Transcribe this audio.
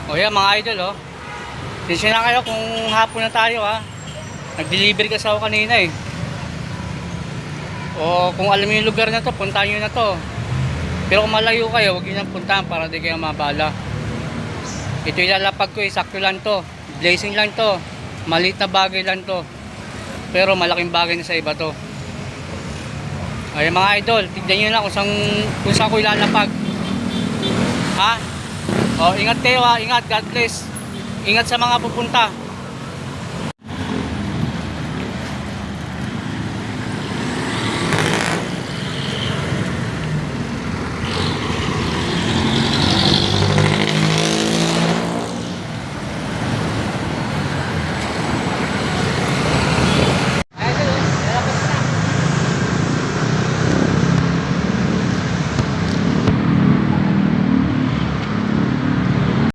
O yan mga idol oh. Tensya na kayo kung hapon na tayo ha. Nag-deliver kasi ako kanina eh. O kung alam niyo yung lugar na to, puntahan niyo na to. Pero kung malayo kayo, huwag niyo nang puntahan para di kayo mabala. Ito ilalapag ko eh, sakto lang to. Blazing lang to. Maliit na bagay lang to. Pero malaking bagay na sa iba to. Ay mga idol, tignan niyo lang kung saan ko ilalapag. Ha? O ingat kayo ha, ingat, God bless. Ingat sa mga pupunta.